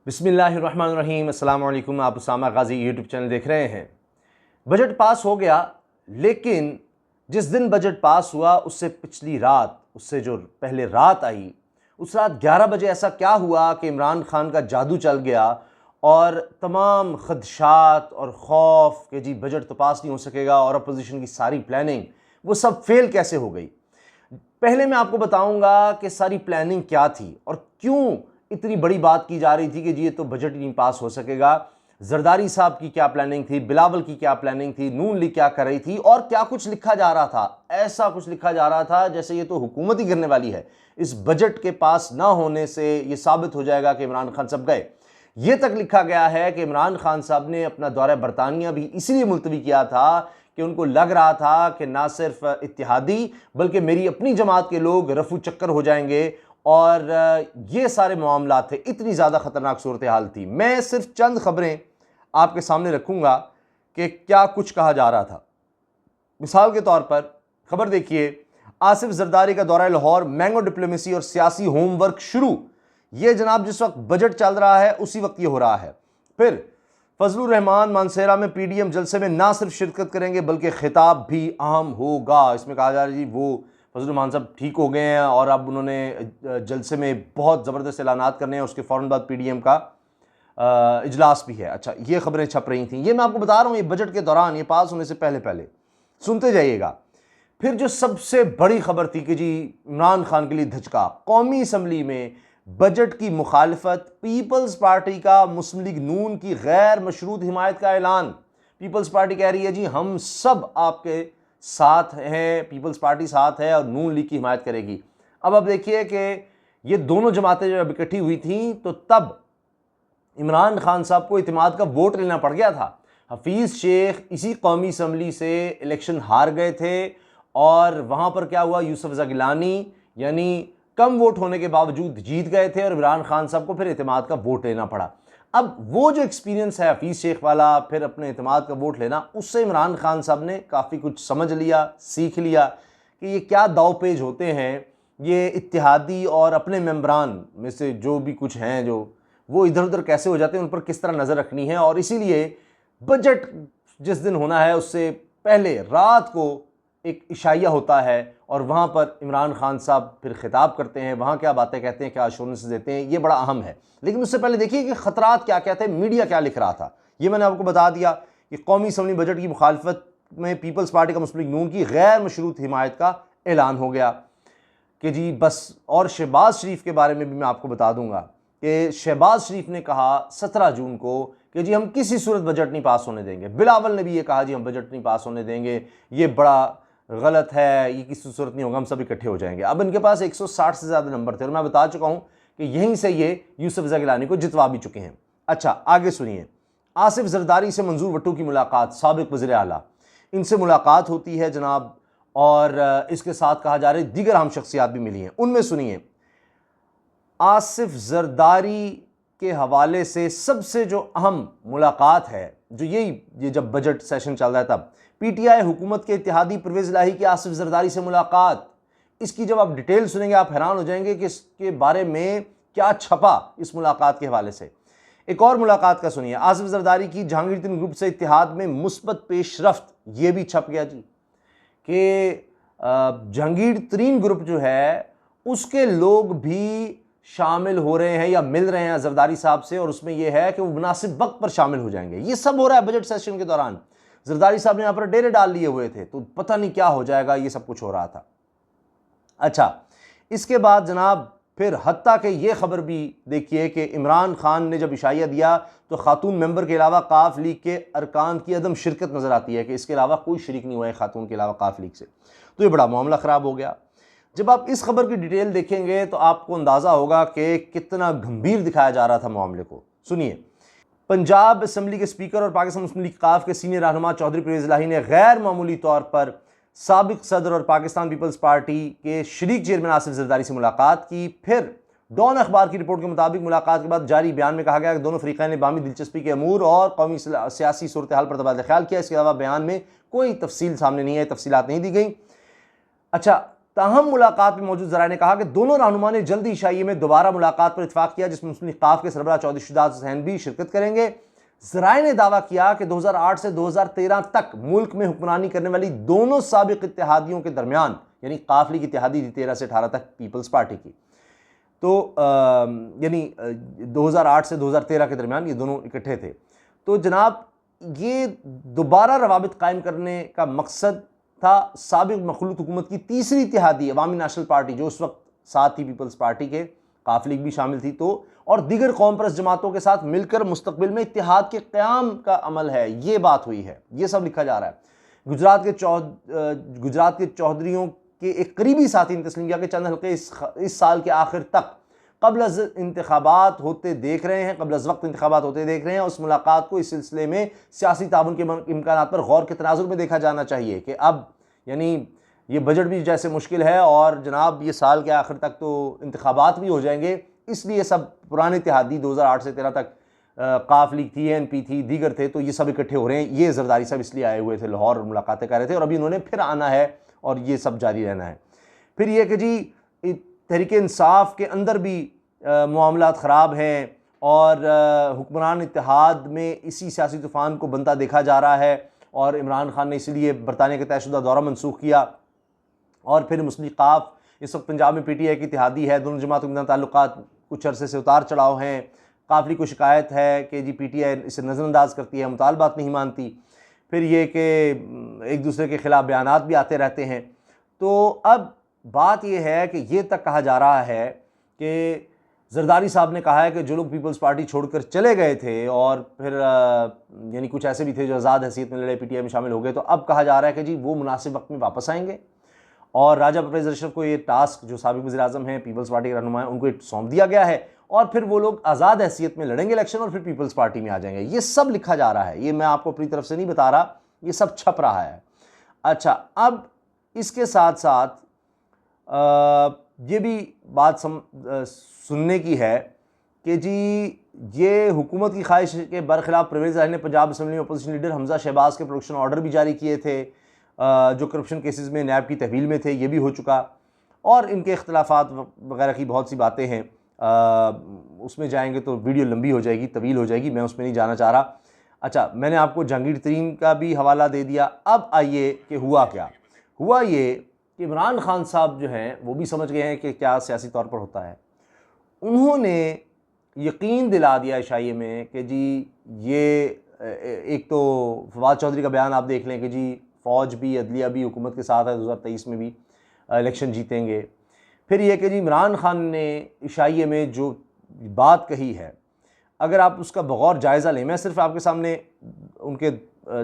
बिस्मिल्लाहिर्रहमानिर्रहीम। अस्सलाम वालेकुम। आप उसामा गाजी यूट्यूब चैनल देख रहे हैं। बजट पास हो गया, लेकिन जिस दिन बजट पास हुआ उससे पिछली रात, उससे जो पहले रात आई, उस रात 11 बजे ऐसा क्या हुआ कि इमरान खान का जादू चल गया और तमाम खदशात और खौफ कि जी बजट तो पास नहीं हो सकेगा और अपोजिशन की सारी प्लानिंग वो सब फेल कैसे हो गई। पहले मैं आपको बताऊंगा कि सारी प्लानिंग क्या थी और क्यों इतनी बड़ी बात की जा रही थी कि जी ये तो बजट ही नहीं पास हो सकेगा। जरदारी साहब की क्या प्लानिंग थी, बिलावल की क्या प्लानिंग थी, नून लीग क्या कर रही थी और क्या कुछ लिखा जा रहा था। ऐसा कुछ लिखा जा रहा था जैसे ये तो हुकूमत ही गिरने वाली है, इस बजट के पास ना होने से ये साबित हो जाएगा कि इमरान खान सब गए। ये तक लिखा गया है कि इमरान खान साहब ने अपना दौरा बरतानिया भी इसलिए मुलतवी किया था कि उनको लग रहा था कि ना सिर्फ इत्तेहादी बल्कि मेरी अपनी जमात के लोग रफू चक्कर हो जाएंगे और ये सारे मामला थे। इतनी ज़्यादा ख़तरनाक सूरत हाल थी। मैं सिर्फ चंद खबरें आपके सामने रखूँगा कि क्या कुछ कहा जा रहा था। मिसाल के तौर पर खबर देखिए, आसिफ जरदारी का दौरा लाहौर, मैंगो डिप्लोमेसी और सियासी होमवर्क शुरू। ये जनाब जिस वक्त बजट चल रहा है उसी वक्त ये हो रहा है। फिर फजलुर रहमान मानसेरा में पीडीएम जलसे में ना सिर्फ शिरकत करेंगे बल्कि खिताब भी अहम होगा। इसमें कहा जा रहा है जी वो फजलुर रहमान साहब ठीक हो गए हैं और अब उन्होंने जलसे में बहुत ज़बरदस्त ऐलानात करने हैं। उसके फ़ौरन बाद पीडीएम का इजलास भी है। अच्छा, ये खबरें छप रही थी, ये मैं आपको बता रहा हूँ, ये बजट के दौरान, ये पास होने से पहले पहले। सुनते जाइएगा। फिर जो सबसे बड़ी खबर थी कि जी इमरान खान के लिए धचका, कौमी असम्बली में बजट की मुखालफत, पीपल्स पार्टी का मुस्लिम लीग नून की गैर मशरूत हिमायत का ऐलान। पीपल्स पार्टी कह रही है जी हम सब आपके साथ हैं, पीपल्स पार्टी साथ है और नून लीग की हिमायत करेगी। अब देखिए कि ये दोनों जमातें जब इकट्ठी हुई थी तो तब इमरान खान साहब को इत्तेमाद का वोट लेना पड़ गया था। हफीज़ शेख इसी कौमी असम्बली से इलेक्शन हार गए थे और वहाँ पर क्या हुआ, यूसुफ रज़ा गिलानी यानी कम वोट होने के बावजूद जीत गए थे और इमरान खान साहब को फिर इत्तेमाद का वोट लेना पड़ा। अब वो जो एक्सपीरियंस है हफीज़ शेख वाला, फिर अपने इत्तेमाद का वोट लेना, उससे इमरान खान साहब ने काफ़ी कुछ समझ लिया, सीख लिया कि ये क्या दावपेच होते हैं। ये इत्तेहादी और अपने मेंबरान में से जो भी कुछ हैं जो वो इधर उधर कैसे हो जाते हैं, उन पर किस तरह नज़र रखनी है। और इसीलिए बजट जिस दिन होना है उससे पहले रात को एक इशाइया होता है और वहाँ पर इमरान खान साहब फिर खिताब करते हैं, वहाँ क्या बातें कहते हैं, क्या अश्योरेंस देते हैं, ये बड़ा अहम है। लेकिन उससे पहले देखिए कि ख़तरात क्या क्या थे, मीडिया क्या लिख रहा था। ये मैंने आपको बता दिया कि कौमी असम्बली बजट की मुखालफत में पीपल्स पार्टी का मुस्लिम लीग नून की गैर मशरूत हिमायत का ऐलान हो गया कि जी बस। और शहबाज शरीफ के बारे में भी मैं आपको बता दूंगा कि शहबाज शरीफ ने कहा 17 जून को कि जी हम किसी सूरत बजट नहीं पास होने देंगे। बिलावल ने भी ये कहा जी हम बजट नहीं पास होने देंगे, ये बड़ा गलत है, ये किसी सूरत नहीं होगा, हम सब इकट्ठे हो जाएंगे। अब इनके पास 160 से ज़्यादा नंबर थे और मैं बता चुका हूँ कि यहीं से ये यूसुफ रज़ा गिलानी को जितवा भी चुके हैं। अच्छा, आगे सुनिए। आसिफ जरदारी से मंजूर भुट्टो की मुलाकात, साबिक वज़ीर आला, इनसे मुलाकात होती है जनाब और इसके साथ कहा जा रहा है दीगर अहम शख्सियात भी मिली हैं। उनमें सुनिए, आसिफ जरदारी के हवाले से सबसे जो अहम मुलाकात है, जो ये जब बजट सेशन चल रहा है तब पीटीआई हुकूमत के इत्तेहादी परवेज़ इलाही की आसिफ जरदारी से मुलाकात। इसकी जब आप डिटेल सुनेंगे आप हैरान हो जाएंगे कि इसके बारे में क्या छपा इस मुलाकात के हवाले से। एक और मुलाकात का सुनिए, आसिफ जरदारी की जहांगीर तरीन ग्रुप से इत्तेहाद में मुस्बत पेशरफ्त, ये भी छप गया जी कि जहांगीर तरीन ग्रुप जो है उसके लोग भी शामिल हो रहे हैं या मिल रहे हैं जरदारी साहब से, और उसमें यह है कि वो मुनासिब वक्त पर शामिल हो जाएंगे। ये सब हो रहा है बजट सेशन के दौरान। जरदारी साहब ने यहाँ पर डेरे डाल लिए हुए थे तो पता नहीं क्या हो जाएगा, ये सब कुछ हो रहा था। अच्छा, इसके बाद जनाब फिर हत्ता के ये खबर भी देखिए कि इमरान खान ने जब इशाया दिया तो खातून मेंबर के अलावा काफ लीग के अरकान की अदम शिरकत नज़र आती है कि इसके अलावा कोई शरीक नहीं हुआ है खातून के अलावा काफ लीग से। तो ये बड़ा मामला ख़राब हो गया। जब आप इस खबर की डिटेल देखेंगे तो आपको अंदाज़ा होगा कि कितना गंभीर दिखाया जा रहा था मामले को। सुनिए, पंजाब असम्बली के स्पीकर और पाकिस्तान मुस्लिम लीग काफ के सीनियर रहनुमा चौधरी परवेज़ इलाही ने गैर मामूली तौर पर साबिक सदर और पाकिस्तान पीपल्स पार्टी के शरीक चेयरमैन आसिफ जरदारी से मुलाकात की। फिर डॉन अखबार की रिपोर्ट के मुताबिक मुलाकात के बाद जारी बयान में कहा गया कि दोनों फरीक़ैन ने बामी दिलचस्पी के अमूर और कौमी सियासी सूरत हाल पर तबादला ख्याल किया। इसके अलावा बयान में कोई तफसील सामने नहीं आई, तफसीलात नहीं दी गई। अच्छा, ताहम मुलाकात में मौजूद ज़राए ने कहा कि दोनों रहनुमा ने जल्दी ईशाइये में दोबारा मुलाकात पर इत्फाक किया, जिसमें मुस्लिम लीग के सरबराह चौधरी शुजात हुसैन भी शिरकत करेंगे। ज़राए ने दावा किया कि 2008 से 2013 तक मुल्क में हुक्मरानी करने वाली दोनों साबिक इत्तेहादियों के दरमियान, यानी काफ लीग इत्तेहादी थी 13 से 18 तक पीपल्स पार्टी की, तो यानी 2008 से 2013 के दरमियान ये दोनों इकट्ठे थे। तो जनाब ये दोबारा रवाबित कायम करने का मकसद था साबिक मखलूत हुकूमत की तीसरी इत्तेहादी अवामी नेशनल पार्टी, जो उस वक्त साथ ही पीपल्स पार्टी के, काफ लीग भी शामिल थी, तो और दीगर कौम परस्त जमातों के साथ मिलकर मुस्तकबिल में इत्तेहाद के क़याम का अमल है। ये बात हुई है, ये सब लिखा जा रहा है। गुजरात के चौधरीयों के एक करीबी साथी ने तस्लीम किया कि चंद हल्के इस साल के आखिर तक कबल अज़ इंतखाबात होते देख रहे हैं, कबल अज़ वक्त इंतखाबात होते देख रहे हैं। उस मुलाकात को इस सिलसिले में सियासी ताउन के इम्कान पर गौर के तनाजुर में देखा जाना चाहिए कि अब यानी ये बजट भी जैसे मुश्किल है और जनाब ये साल के आखिर तक तो इंतखाबात भी हो जाएंगे, इसलिए सब पुराने इत्तेहादी 2008 से 13 तक काफ लीग थी, एनपी थी, दीगर थे, तो ये सब इकट्ठे हो रहे हैं। ये जरदारी साहब इसलिए आए हुए थे लाहौर, मुलाकातें कर रहे थे और अभी उन्होंने फिर आना है और ये सब जारी रहना है। फिर ये कि जी तहरीक इंसाफ के अंदर भी मामलात ख़राब हैं और हुक्मरान इत्तेहाद में इसी सियासी तूफ़ान को बनता देखा जा रहा है और इमरान खान ने इसीलिए बरतानिया का तयशुदा दौरा मनसूख किया। और फिर मुस्लिम लीग काफ इस वक्त पंजाब में पीटीआई की इत्तेहादी है, दोनों जमातों के दरमियान ताल्लुकात कुछ अरसे से उतार चढ़ाव हैं। काफ लीग को शिकायत है कि जी पीटीआई इसे नज़रअंदाज करती है, मुतालबात नहीं मानती। फिर ये कि एक दूसरे के ख़िलाफ़ बयानात भी आते रहते हैं। तो अब बात यह है कि ये तक कहा जा रहा है कि जरदारी साहब ने कहा है कि जो लोग पीपल्स पार्टी छोड़कर चले गए थे और फिर यानी कुछ ऐसे भी थे जो आज़ाद हैसियत में लड़े पीटीआई में शामिल हो गए, तो अब कहा जा रहा है कि जी वो मुनासिब वक्त में वापस आएंगे और राजा परवेज़ अशरफ को ये टास्क, जो साबिक़ वज़ीर-ए-आज़म हैं, पीपल्स पार्टी के रहनुमा हैं, उनको सौंप दिया गया है और फिर वो लोग आज़ाद हैसियत में लड़ेंगे इलेक्शन और फिर पीपल्स पार्टी में आ जाएंगे। ये सब लिखा जा रहा है, ये मैं आपको अपनी तरफ से नहीं बता रहा, ये सब छप रहा है। अच्छा, अब इसके साथ साथ ये भी बात सुनने की है कि जी ये हुकूमत की ख्वाहिश के बरखिलाफ परवेज़ इलाही ने पंजाब असम्बली में अपोजिशन लीडर हमजा शहबाज के प्रोटेक्शन ऑर्डर भी जारी किए थे, जो करप्शन केसेस में नैब की तहवील में थे, ये भी हो चुका। और इनके इख्तलाफात वगैरह की बहुत सी बातें हैं, उसमें जाएंगे तो वीडियो लंबी हो जाएगी, तवील हो जाएगी, मैं उसमें नहीं जाना चाह रहा। अच्छा, मैंने आपको जहांगीर तरीन का भी हवाला दे दिया। अब आइए कि हुआ क्या। हुआ ये कि इमरान खान साहब जो हैं वो भी समझ गए हैं कि क्या सियासी तौर पर होता है। उन्होंने यकीन दिला दिया ईशाइये में कि जी ये एक तो फवाद चौधरी का बयान आप देख लें कि जी फ़ौज भी, अदलिया भी हुकूमत के साथ है, 2023 में भी इलेक्शन जीतेंगे। फिर यह कि जी इमरान खान ने ईशाइये में जो बात कही है, अगर आप उसका बगौर जायज़ा लें, मैं सिर्फ आपके सामने उनके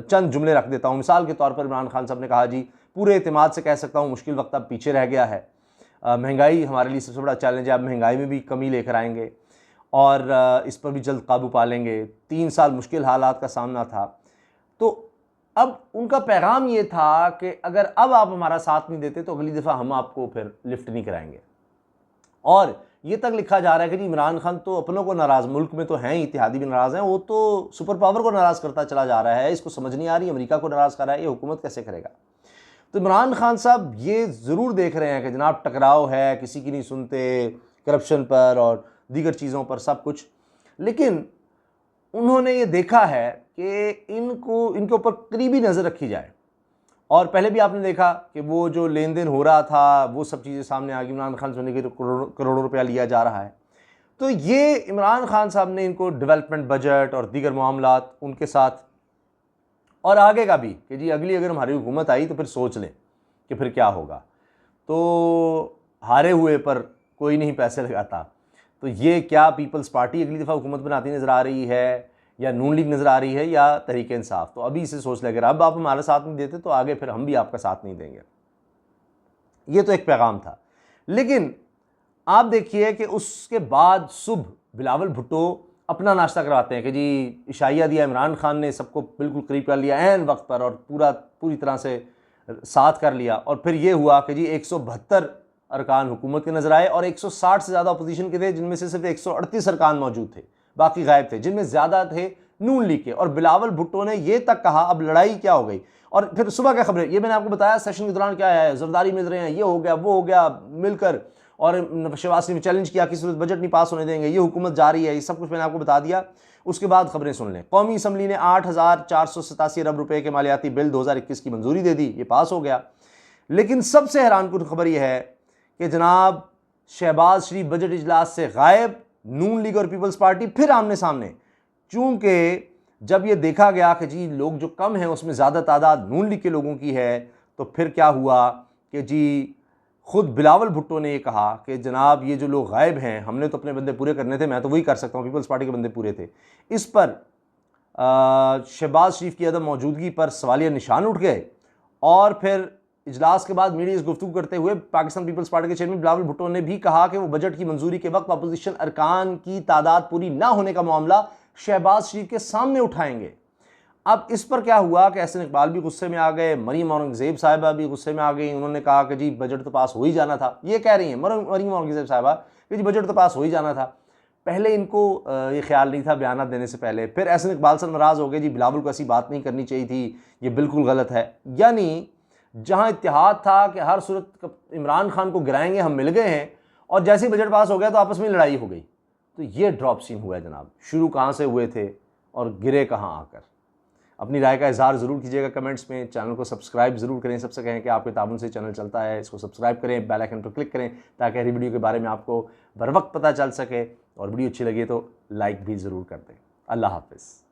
चंद जुमले रख देता हूँ। मिसाल के तौर पर इमरान खान साहब ने कहा, जी पूरे एतमाद से कह सकता हूँ मुश्किल वक्त अब पीछे रह गया है, महंगाई हमारे लिए सबसे बड़ा चैलेंज है, अब महंगाई में भी कमी लेकर आएंगे और इस पर भी जल्द काबू पा लेंगे। 3 साल मुश्किल हालात का सामना था। तो अब उनका पैगाम ये था कि अगर अब आप हमारा साथ नहीं देते तो अगली दफ़ा हम आपको फिर लिफ्ट नहीं कराएंगे। और ये तक लिखा जा रहा है कि जी इमरान खान तो अपनों को नाराज़, मुल्क में तो हैं ही, इत्तेहादी भी नाराज़ हैं, वो तो सुपर पावर को नाराज़ करता चला जा रहा है, इसको समझ नहीं आ रही, अमेरिका को नाराज़ कर रहा है, ये हुकूमत कैसे करेगा। तो इमरान खान साहब ये ज़रूर देख रहे हैं कि जनाब टकराव है, किसी की नहीं सुनते, करप्शन पर और दीगर चीज़ों पर सब कुछ, लेकिन उन्होंने ये देखा है कि इनके ऊपर करीबी नज़र रखी जाए। और पहले भी आपने देखा कि वो जो लेन देन हो रहा था वो सब चीज़ें सामने आ गई, इमरान खान से के करोड़ों रुपया लिया जा रहा है। तो ये इमरान खान साहब ने इनको डेवलपमेंट बजट और दीगर मामलात उनके साथ और आगे का भी कि जी अगली अगर हमारी हुकूमत आई तो फिर सोच लें कि फिर क्या होगा। तो हारे हुए पर कोई नहीं पैसे लगाता। तो ये क्या पीपल्स पार्टी अगली दफ़ा हुकूमत बनाती नज़र आ रही है या नून लीग नज़र आ रही है या तहरीक इंसाफ। तो अभी इसे सोच लें, अगर अब आप हमारा साथ नहीं देते तो आगे फिर हम भी आपका साथ नहीं देंगे। ये तो एक पैगाम था। लेकिन आप देखिए कि उसके बाद सुबह बिलावल भुट्टो अपना नाश्ता करवाते हैं कि जी इशाइया दिया इमरान खान ने, सबको बिल्कुल करीब कर लिया ऐन वक्त पर और पूरी तरह से साथ कर लिया। और फिर ये हुआ कि जी 172 अरकान हुकूमत के नज़र आए और 160 से ज़्यादा अपोजिशन के थे, जिनमें से सिर्फ 138 अरकान मौजूद थे, बाकी गायब थे। जिनमें ज़्यादा थे नून लीग के। और बिलावल भुट्टो ने यह तक कहा अब लड़ाई क्या हो गई। और फिर सुबह क्या खबरें, ये मैंने आपको बताया सेशन के दौरान क्या है, जरदारी मिल रहे हैं, ये हो गया वो हो गया मिलकर, और शहबाज शरीफ ने चैलेंज किया कि सूरत बजट नहीं पास होने देंगे, ये हुकूमत जारी है, ये सब कुछ मैंने आपको बता दिया। उसके बाद खबरें सुन लें। कौमी असम्बली ने 8,487 अरब रुपए के मालियाती बिल 2021 की मंजूरी दे दी, ये पास हो गया। लेकिन सबसे हैरानकुन खबर यह है कि जनाब शहबाज शरीफ बजट इजलास से गायब, नून लीग और पीपल्स पार्टी फिर आमने सामने। चूंकि जब ये देखा गया कि जी लोग जो कम हैं उसमें ज़्यादा तादाद नून लीग के लोगों की है, तो फिर क्या हुआ कि जी खुद बिलावल भुट्टो ने ये कहा कि जनाब ये जो लोग गायब हैं, हमने तो अपने बंदे पूरे करने थे, मैं तो वही कर सकता हूँ, पीपल्स पार्टी के बंदे पूरे थे। इस पर शहबाज शरीफ की अदम मौजूदगी पर सवालिया निशान उठ गए। और फिर इजलास के बाद मीडिया से गुफ्तगू करते हुए पाकिस्तान पीपल्स पार्टी के चेयरमैन बिलावल भुट्टो ने भी कहा कि वो बजट की मंजूरी के वक्त अपोजिशन अरकान की तादाद पूरी ना होने का मामला शहबाज शरीफ के सामने उठाएंगे। अब इस पर क्या हुआ कि एहसन इकबाल भी गुस्से में आ गए, मरीम औरंगजेब साहिबा भी गुस्से में आ गई। उन्होंने कहा कि जी बजट तो पास हो ही जाना था, ये कह रही हैं मरीम औरंगजेब साहिबा कि जी बजट तो पास हो ही जाना था। पहले इनको ये ख्याल नहीं था बयान देने से पहले। फिर एहसन इकबाल से नाराज़ हो गए, जी बिलावल को ऐसी बात नहीं करनी चाहिए थी, ये बिल्कुल गलत है। यानी जहाँ इत्तेहाद था कि हर सूरत इमरान खान को गिराएंगे, हम मिल गए हैं, और जैसे ही बजट पास हो गया तो आपस में लड़ाई हो गई। तो ये ड्रॉप सीन हुआ है जनाब। शुरू कहाँ से हुए थे और गिरे कहाँ आकर। अपनी राय का इजहार ज़रूर कीजिएगा कमेंट्स में। चैनल को सब्सक्राइब ज़रूर करें। सबसे कहें कि आपके ताबन से चैनल चलता है, इसको सब्सक्राइब करें, बेल आइकन पर क्लिक करें ताकि हर वीडियो के बारे में आपको बर वक्त पता चल सके। और वीडियो अच्छी लगी तो लाइक भी ज़रूर कर दें। अल्लाह हाफ़िज़।